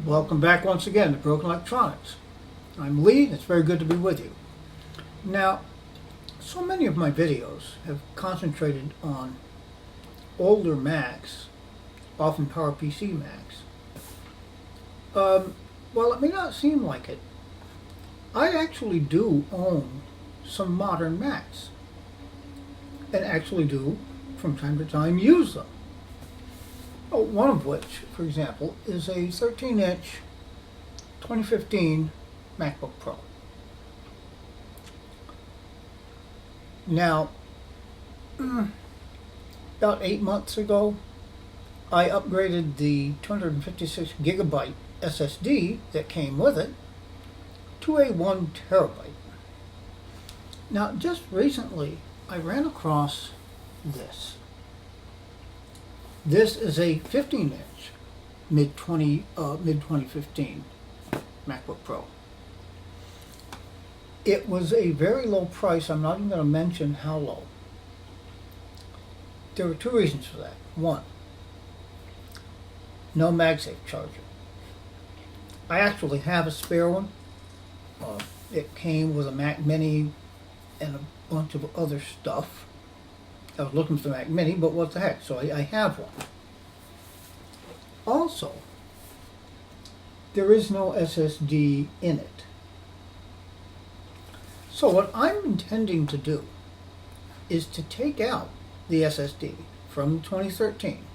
Welcome back once again to Broken Electronics. I'm Lee, it's very good to be with you. Now, so many of my videos have concentrated on older Macs, often PowerPC Macs. While it may not seem like it, I actually do own some modern Macs, and actually do, from time to time, use them. One of which, for example, is a 13-inch 2015 MacBook Pro. Now, about 8 months ago, I upgraded the 256 gigabyte SSD that came with it to a 1 terabyte. Now, just recently, I ran across this. This is a 15-inch mid 2015 MacBook Pro. It was a very low price. I'm not even going to mention how low. There were two reasons for that. One, no MagSafe charger. I actually have a spare one. It came with a Mac Mini and a bunch of other stuff. I was looking for the Mac Mini, but what the heck, so I have one. Also, there is no SSD in it. So what I'm intending to do is to take out the SSD from 2013,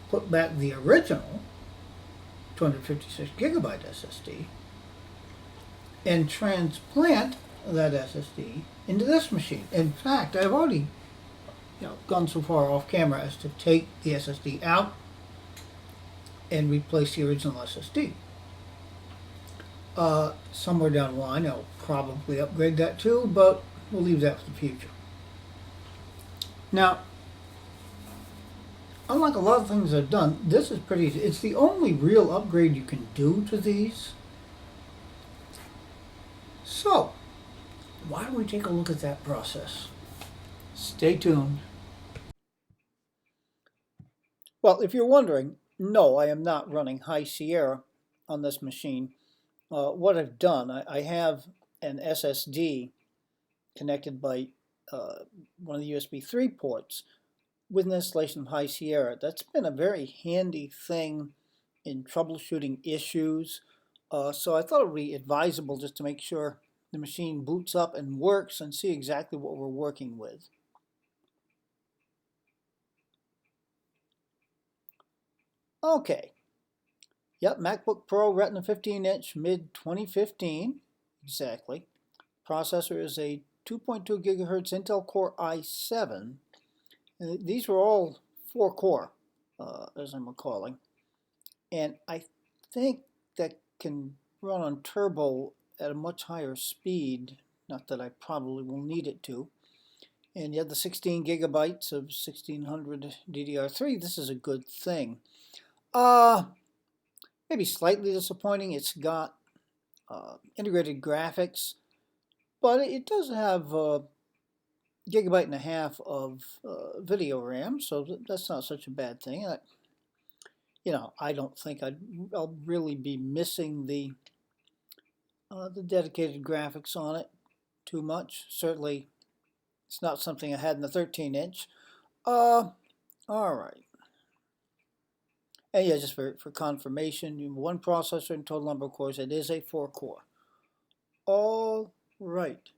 put back the original 256 gigabyte SSD, and transplant that SSD into this machine. In fact, I've already gone so far off camera as to take the SSD out and replace the original SSD. Somewhere down the line I'll probably upgrade that too, but we'll leave that for the future. Now, unlike a lot of things I've done, this is pretty easy. It's the only real upgrade you can do to these. So, why don't we take a look at that process? Stay tuned. Well, if you're wondering, no, I am not running High Sierra on this machine. What I've done, I have an SSD connected by one of the USB 3 ports with an installation of High Sierra. That's been a very handy thing in troubleshooting issues. So I thought it would be advisable just to make sure the machine boots up and works and see exactly what we're working with. Okay. Yep, MacBook Pro Retina 15-inch mid 2015, exactly. Processor is a 2.2 gigahertz Intel Core i7. And these were all 4-core, as I'm recalling. And I think that can run on turbo at a much higher speed, not that I probably will need it to. And you have the 16 gigabytes of 1600 DDR3. This is a good thing. Maybe slightly disappointing. It's got integrated graphics, but it does have a gigabyte and a half of video RAM, so that's not such a bad thing. I don't think I'll really be missing the dedicated graphics on it too much. Certainly, it's not something I had in the 13-inch. All right. And yeah, just for confirmation, one processor and total number of cores, it is a 4-core. All right.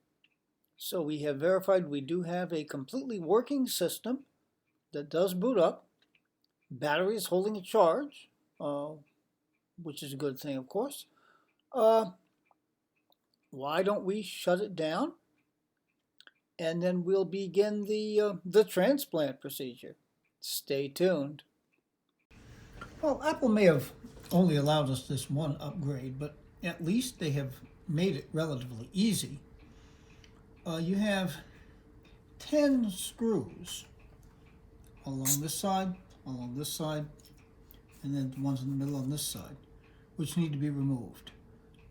So we have verified we do have a completely working system that does boot up. Battery is holding a charge, which is a good thing, of course. Why don't we shut it down? And then we'll begin the transplant procedure. Stay tuned. Well, Apple may have only allowed us this one upgrade, but at least they have made it relatively easy. You have 10 screws along this side, and then the ones in the middle on this side, which need to be removed.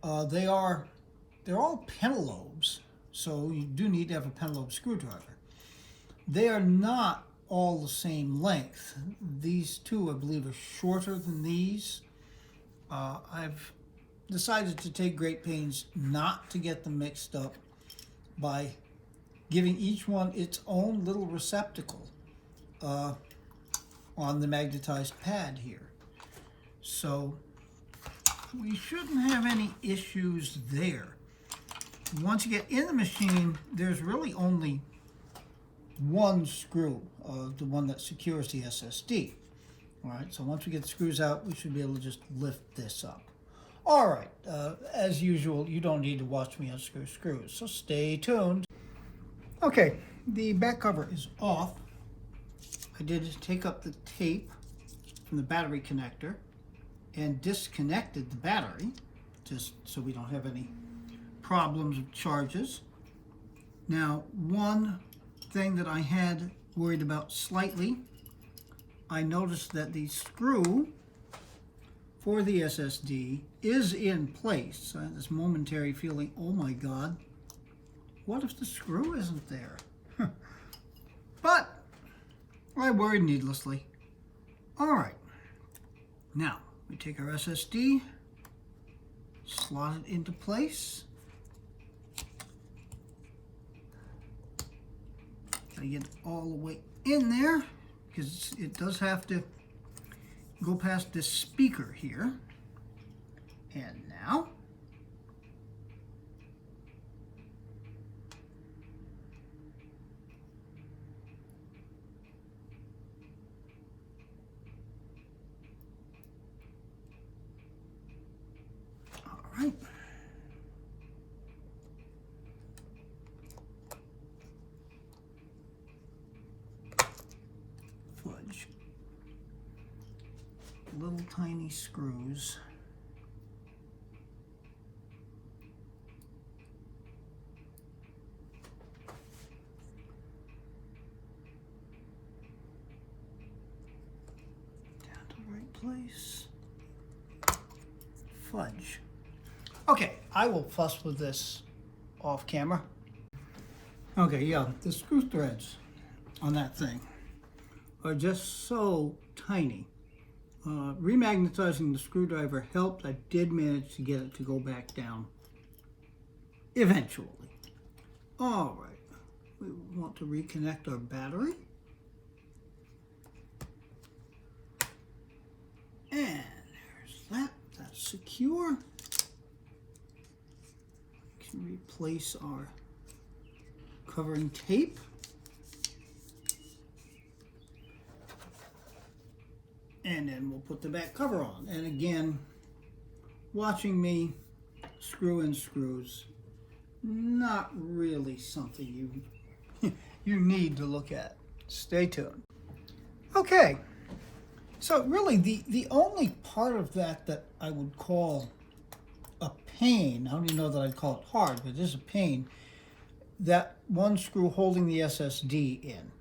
They're all pentalobes, so you do need to have a pentalobe screwdriver. They are not all the same length. These two, I believe, are shorter than these. I've decided to take great pains not to get them mixed up by giving each one its own little receptacle on the magnetized pad here. So we shouldn't have any issues there. Once you get in the machine, there's really only one screw, the one that secures the SSD. All right, so once we get the screws out, we should be able to just lift this up. All right, as usual, you don't need to watch me unscrew screws, so stay tuned. Okay, the back cover is off. I did take up the tape from the battery connector and disconnected the battery, just so we don't have any problems with charges. Now, one thing that I had worried about slightly, I noticed that the screw for the SSD is in place. I had this momentary feeling, oh my God, what if the screw isn't there? But I worried needlessly. All right, now we take our SSD, slot it into place. Gotta get it all the way in there because it does have to go past this speaker here. And now, all right. Fudge. Little tiny screws. Down to the right place. Fudge. Okay, I will fuss with this off camera. Okay, yeah, the screw threads on that thing are just so tiny. Remagnetizing the screwdriver helped. I did manage to get it to go back down eventually. All right, we want to reconnect our battery. And there's that. That's secure. We can replace our covering tape. And then we'll put the back cover on. And again, watching me screw in screws, not really something you need to look at. Stay tuned. Okay, so really the only part of that I would call a pain, I don't even know that I'd call it hard, but it is a pain, that one screw holding the SSD in.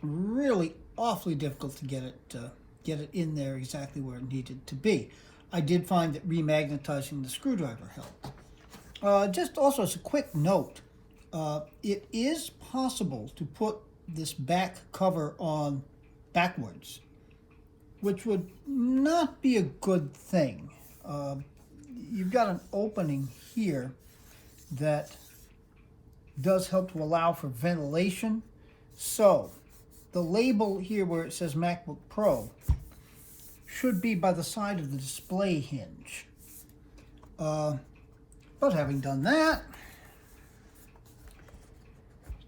Really awfully difficult to get it in there exactly where it needed to be. I did find that remagnetizing the screwdriver helped. Just also as a quick note, it is possible to put this back cover on backwards, which would not be a good thing. You've got an opening here that does help to allow for ventilation. So the label here where it says MacBook Pro should be by the side of the display hinge. But having done that,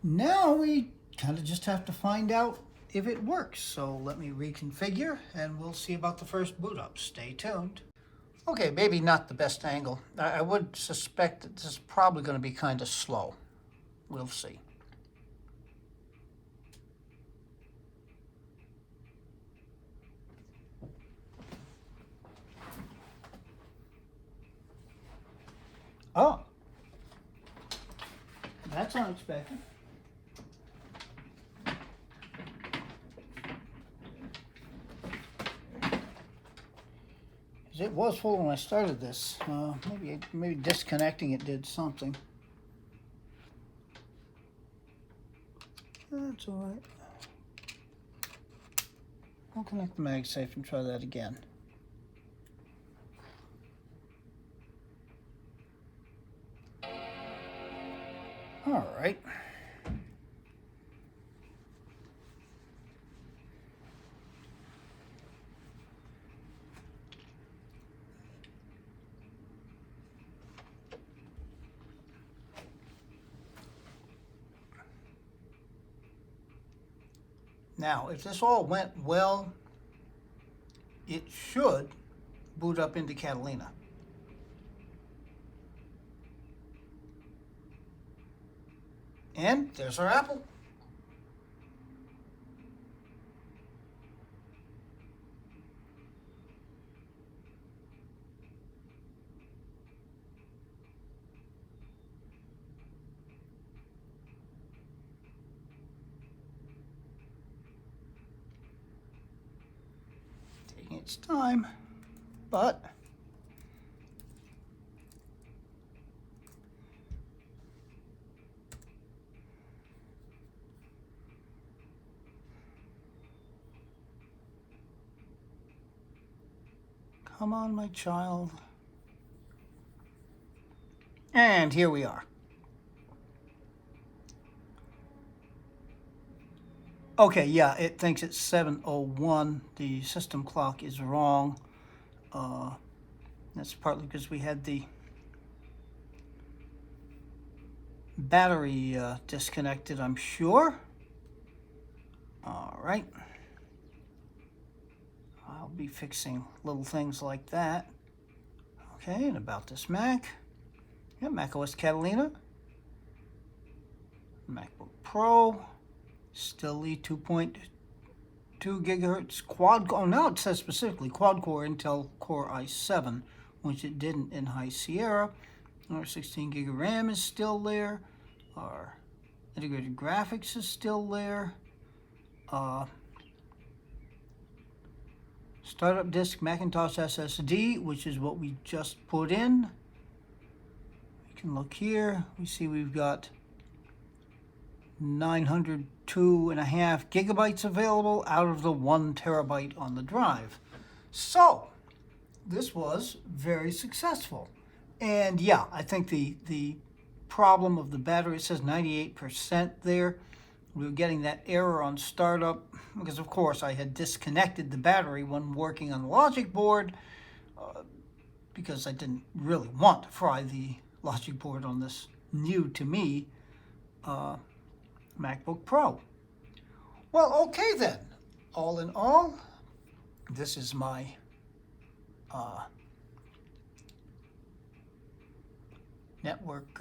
now we kind of just have to find out if it works. So let me reconfigure and we'll see about the first boot up. Stay tuned. Okay, maybe not the best angle. I would suspect that this is probably going to be kind of slow. We'll see. Oh, that's unexpected. It was full when I started this. Maybe disconnecting it did something. That's all right. I'll connect the MagSafe and try that again. All right. Now, if this all went well, it should boot up into Catalina. And there's our Apple. Taking its time, but come on, my child. And here we are. Okay, yeah, it thinks it's 7:01. The system clock is wrong. That's partly because we had the battery disconnected, I'm sure. All right. I'll be fixing little things like that. Okay, and about this Mac. Yeah, macOS Catalina. MacBook Pro. Still the 2.2 gigahertz quad core. Oh, now it says specifically quad core Intel Core i7, which it didn't in High Sierra. Our 16 gig of RAM is still there. Our integrated graphics is still there. Startup disk Macintosh SSD, which is what we just put in. We can look here. We see we've got 902.5 gigabytes available out of the 1 terabyte on the drive. So this was very successful. And yeah, I think the problem of the battery, it says 98% there. We were getting that error on startup because, of course, I had disconnected the battery when working on the logic board because I didn't really want to fry the logic board on this new to me MacBook Pro. Well, okay then. All in all, this is my network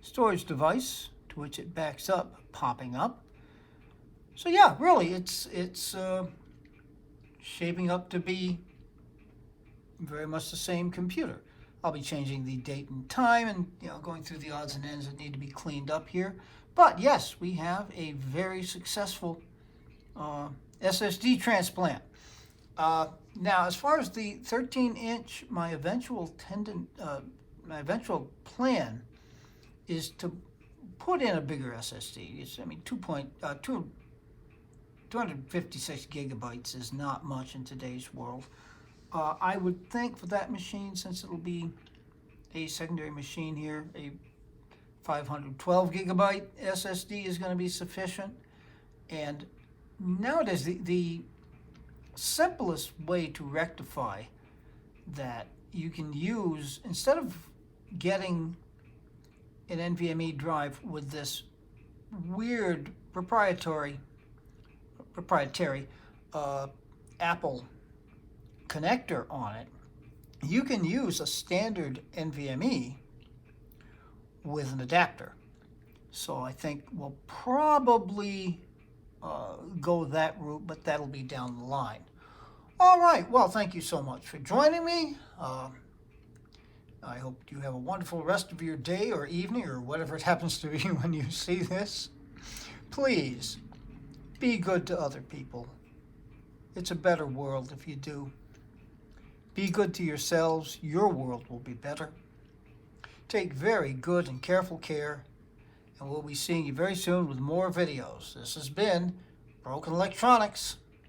storage device to which it backs up, popping up. So yeah, really, it's shaping up to be very much the same computer. I'll be changing the date and time and going through the odds and ends that need to be cleaned up here. But yes, we have a very successful SSD transplant. Now, as far as the 13-inch, my eventual plan is to put in a bigger SSD. It's, 256 gigabytes is not much in today's world. I would think for that machine, since it'll be a secondary machine here, a 512 gigabyte SSD is going to be sufficient. And nowadays, the simplest way to rectify that, you can use, instead of getting an NVMe drive with this weird proprietary Apple connector on it, you can use a standard NVMe with an adapter. So I think we'll probably go that route, but that'll be down the line. All right, well, thank you so much for joining me. I hope you have a wonderful rest of your day or evening or whatever it happens to be when you see this. Please, be good to other people. It's a better world if you do. Be good to yourselves. Your world will be better. Take very good and careful care, and we'll be seeing you very soon with more videos. This has been Broken Electronics.